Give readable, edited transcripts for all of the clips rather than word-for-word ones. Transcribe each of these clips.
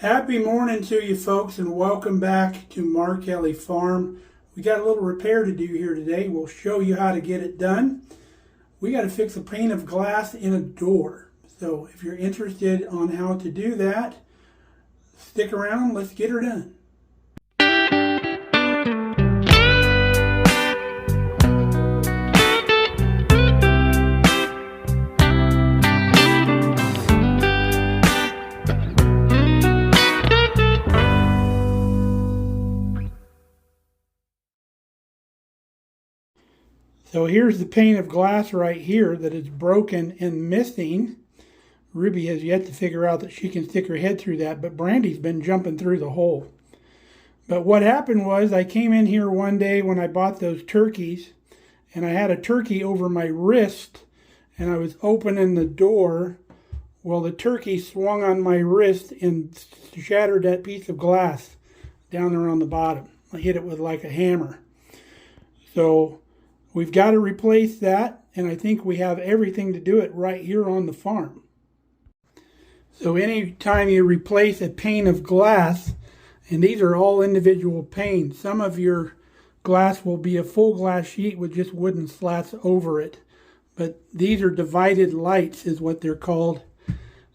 Happy morning to you folks, and welcome back to Markelly Farm. We got a little repair to do here today. We'll show you how to get it done. We got to fix a pane of glass in a door. So if you're interested on how to do that, stick around. Let's get her done. So here's the pane of glass right here that is broken and missing. Ruby has yet to figure out that she can stick her head through that, but Brandy's been jumping through the hole. But what happened was I came in here one day when I bought those turkeys, and I had a turkey over my wrist, and I was opening the door. Well, the turkey swung on my wrist and shattered that piece of glass down there on the bottom. I hit it with like a hammer. So we've got to replace that, and I think we have everything to do it right here on the farm. So anytime you replace a pane of glass, and these are all individual panes, some of your glass will be a full glass sheet with just wooden slats over it. But these are divided lights is what they're called.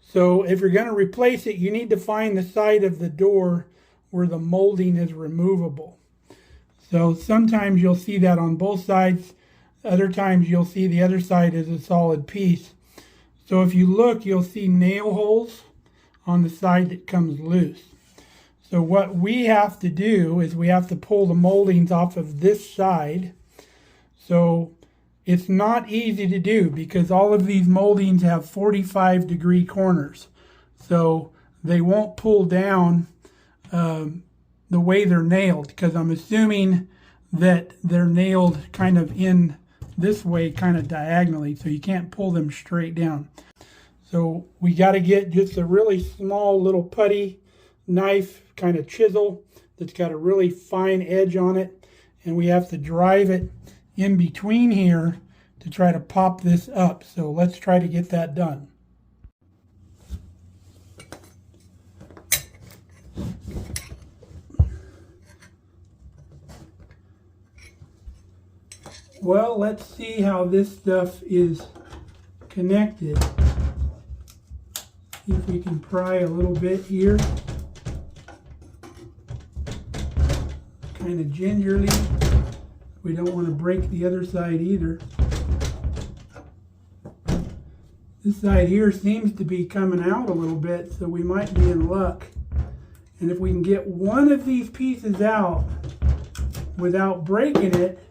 So if you're going to replace it, you need to find the side of the door where the molding is removable. So sometimes you'll see that on both sides. Other times you'll see the other side is a solid piece. So if you look, you'll see nail holes on the side that comes loose. So what we have to do is we have to pull the moldings off of this side. So it's not easy to do because all of these moldings have 45-degree corners. So they won't pull down the way they're nailed, because I'm assuming that they're nailed kind of in this way, kind of diagonally, so you can't pull them straight down. So we got to get just a really small little putty knife, kind of chisel, that's got a really fine edge on it, and we have to drive it in between here to try to pop this up. So let's try to get that done. Well, let's see how this stuff is connected. See if we can pry a little bit here. Kind of gingerly. We don't want to break the other side either. This side here seems to be coming out a little bit, so we might be in luck. And if we can get one of these pieces out without breaking it,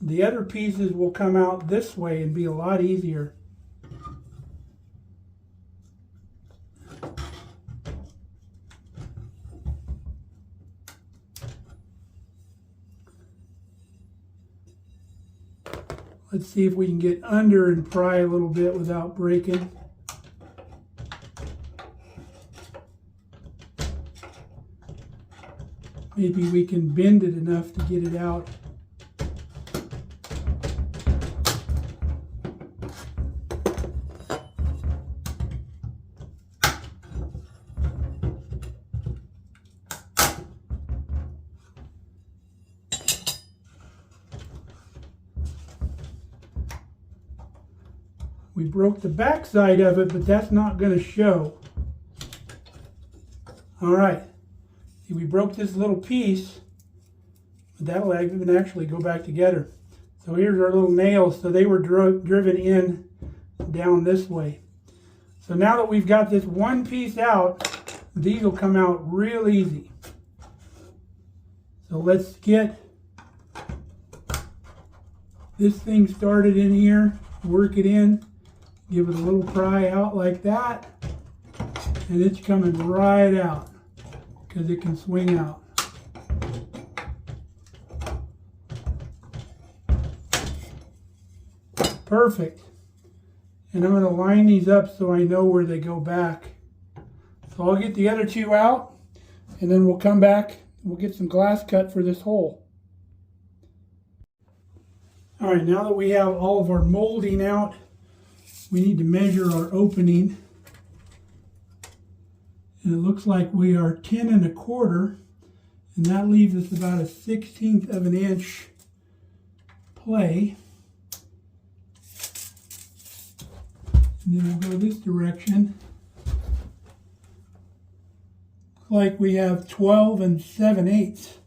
the other pieces will come out this way and be a lot easier. Let's see if we can get under and pry a little bit without breaking. Maybe we can bend it enough to get it out. We broke the back side of it, but that's not going to show. All right. See, we broke this little piece, but that'll actually go back together. So here's our little nails. So they were driven in down this way. So now that we've got this one piece out, these will come out real easy. So let's get this thing started in here, work it in. Give it a little pry out like that, and it's coming right out because it can swing out. Perfect. And I'm going to line these up so I know where they go back. So I'll get the other two out, and then we'll come back. We'll get some glass cut for this hole. All right, now that we have all of our molding out, we need to measure our opening. And it looks like we are 10 1/4, and that leaves us about a 1/16 of an inch play. And then we'll go this direction. Looks like we have 12 7/8,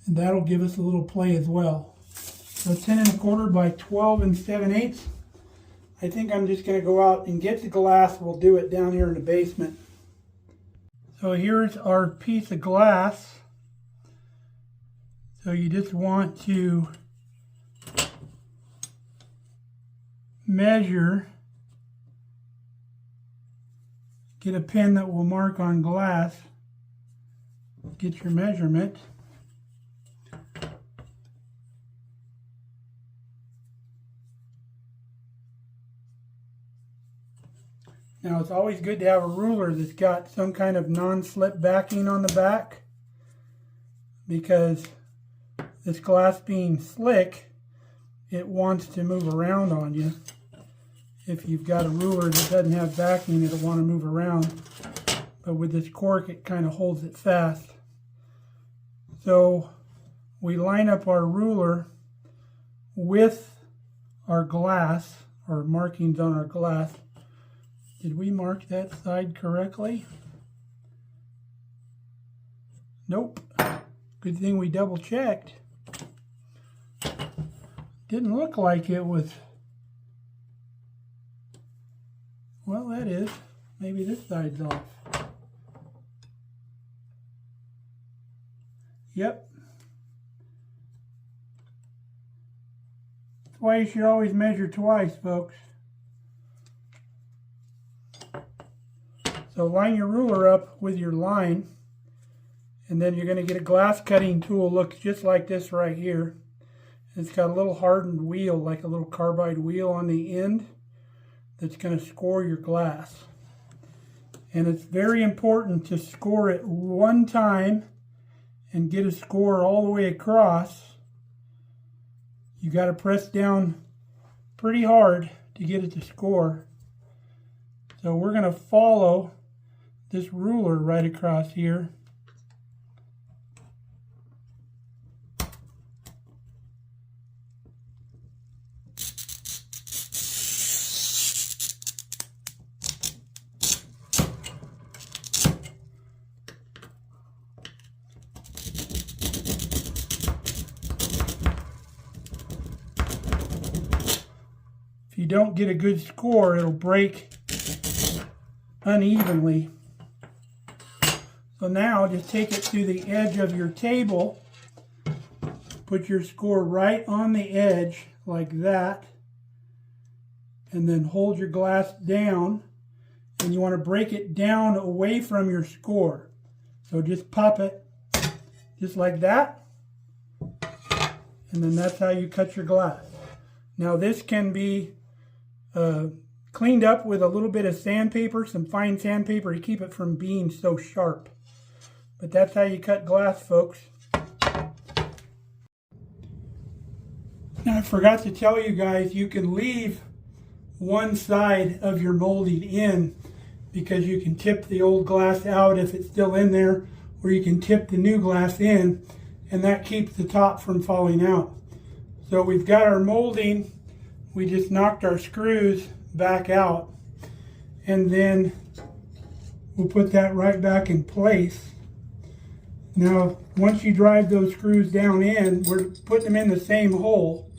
and that'll give us a little play as well. So 10 1/4 by 12 7/8. I think I'm just going to go out and get the glass. We'll do it down here in the basement. So here's our piece of glass. So you just want to measure, get a pen that will mark on glass, get your measurement. Now it's always good to have a ruler that's got some kind of non-slip backing on the back, because this glass being slick, it wants to move around on you. If you've got a ruler that doesn't have backing, it'll want to move around. But with this cork, it kind of holds it fast. So we line up our ruler with our glass, or markings on our glass. Did we mark that side correctly? Nope. Good thing we double checked. Didn't look like it was. Well, that is. Maybe this side's off. Yep. That's why you should always measure twice, folks. So line your ruler up with your line, and then you're going to get a glass cutting tool. Looks just like this right here. It's got a little hardened wheel, like a little carbide wheel on the end, that's going to score your glass. And it's very important to score it one time and get a score all the way across. You got to press down pretty hard to get it to score. So we're going to follow this ruler right across here. If you don't get a good score, it'll break unevenly. So now just take it to the edge of your table, put your score right on the edge like that, and then hold your glass down, and you want to break it down away from your score. So just pop it just like that, and then that's how you cut your glass. Now this can be cleaned up with a little bit of sandpaper, some fine sandpaper, to keep it from being so sharp. But that's how you cut glass, folks. Now I forgot to tell you guys, you can leave one side of your molding in, because you can tip the old glass out if it's still in there, or you can tip the new glass in, and that keeps the top from falling out. So we've got our molding. We just knocked our screws back out, and then we'll put that right back in place. Now, once you drive those screws down in, we're putting them in the same hole,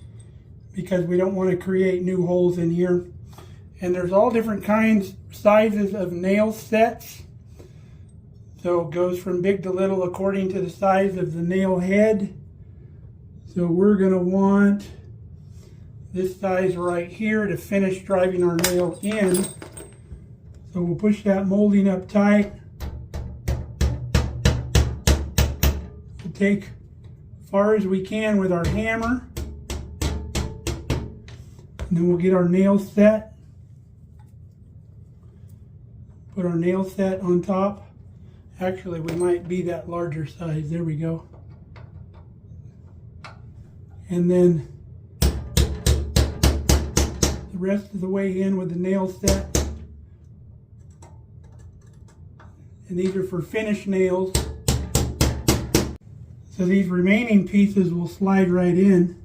because we don't want to create new holes in here. And there's all different kinds, sizes of nail sets. So it goes from big to little according to the size of the nail head. So we're going to want this size right here to finish driving our nail in. So we'll push that molding up tight. We'll take as far as we can with our hammer. And then we'll get our nail set. Put our nail set on top. Actually, we might be that larger size. There we go. And then the rest of the way in with the nail set. and these are for finish nails. So these remaining pieces will slide right in.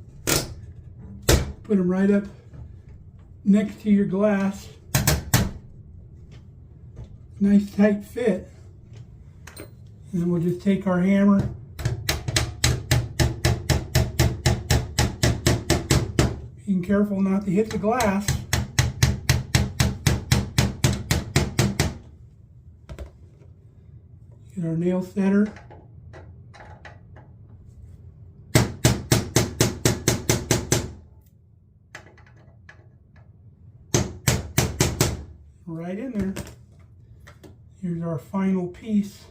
Put them right up next to your glass. Nice tight fit. And then we'll just take our hammer, being careful not to hit the glass. Get our nail setter. Right in there. Here's our final piece.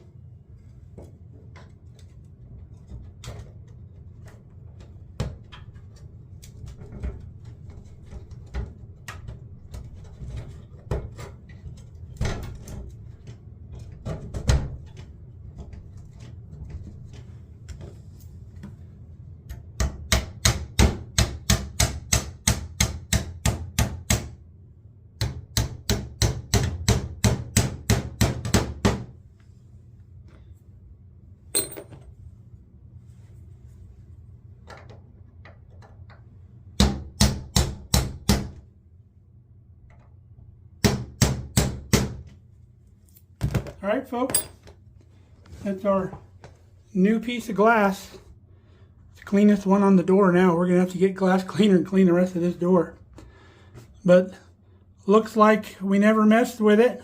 All right, folks, that's our new piece of glass. It's the cleanest one on the door now. We're gonna have to get glass cleaner and clean the rest of this door. But looks like we never messed with it.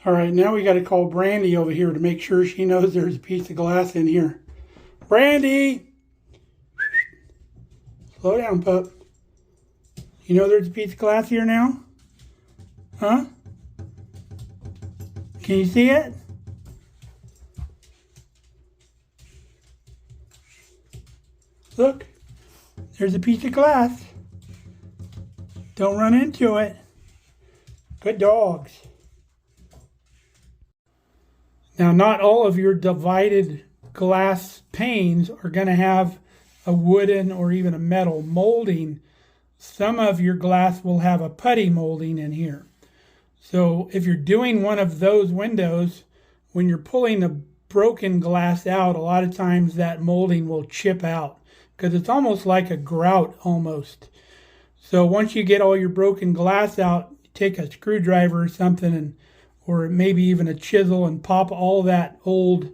All right, now we gotta call Brandy over here to make sure she knows there's a piece of glass in here. Brandy! Slow down, pup. You know there's a piece of glass here now? Huh? Can you see it? Look, there's a piece of glass. Don't run into it. Good dogs. Now, not all of your divided glass panes are going to have a wooden or even a metal molding. Some of your glass will have a putty molding in here. So if you're doing one of those windows, when you're pulling the broken glass out, a lot of times that molding will chip out because it's almost like a grout almost. So once you get all your broken glass out, take a screwdriver or something, or maybe even a chisel, and pop all that old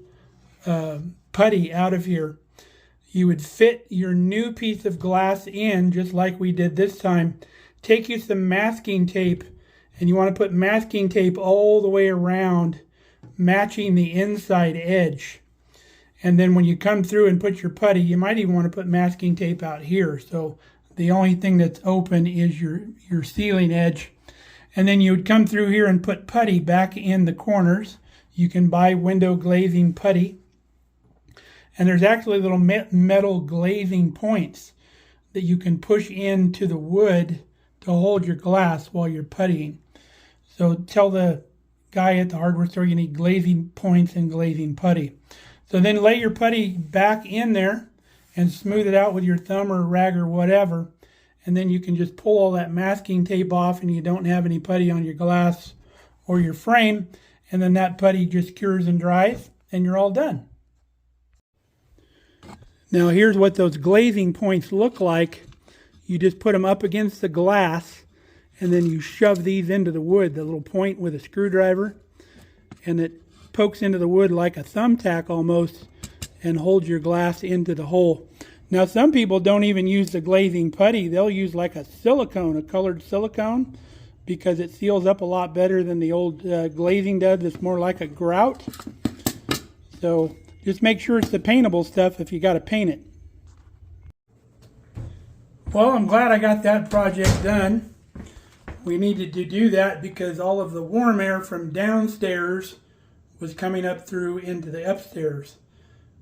putty out of here. You would fit your new piece of glass in just like we did this time. Take you some masking tape, and you want to put masking tape all the way around, matching the inside edge. And then when you come through and put your putty, you might even want to put masking tape out here. So the only thing that's open is your sealing edge. And then you would come through here and put putty back in the corners. You can buy window glazing putty. And there's actually little metal glazing points that you can push into the wood to hold your glass while you're puttying. So tell the guy at the hardware store you need glazing points and glazing putty. So then lay your putty back in there and smooth it out with your thumb or rag or whatever. And then you can just pull all that masking tape off and you don't have any putty on your glass or your frame. And then that putty just cures and dries and you're all done. Now here's what those glazing points look like. You just put them up against the glass and then you shove these into the wood, the little point with a screwdriver, and it pokes into the wood like a thumbtack almost and holds your glass into the hole. Now some people don't even use the glazing putty. They'll use like a silicone, a colored silicone, because it seals up a lot better than the old glazing does. It's more like a grout. So just make sure it's the paintable stuff if you got to paint it. Well, I'm glad I got that project done. We needed to do that because all of the warm air from downstairs was coming up through into the upstairs.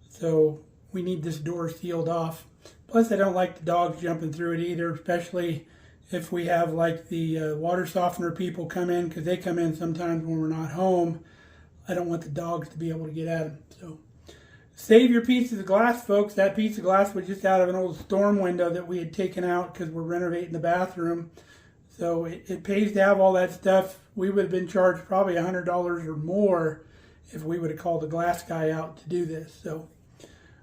So we need this door sealed off. Plus I don't like the dogs jumping through it either, especially if we have like the water softener people come in, because they come in sometimes when we're not home. I don't want the dogs to be able to get at them. So save your pieces of glass, folks. That piece of glass was just out of an old storm window that we had taken out because we're renovating the bathroom. So it pays to have all that stuff we would have been charged probably $100 or more if we would have called the glass guy out to do this. So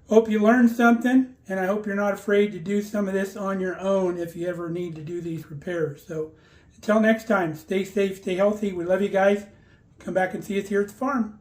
hope you learned something, and I hope you're not afraid to do some of this on your own if you ever need to do these repairs. So until next time, stay safe, stay healthy. We love you guys. Come back and see us here at the farm.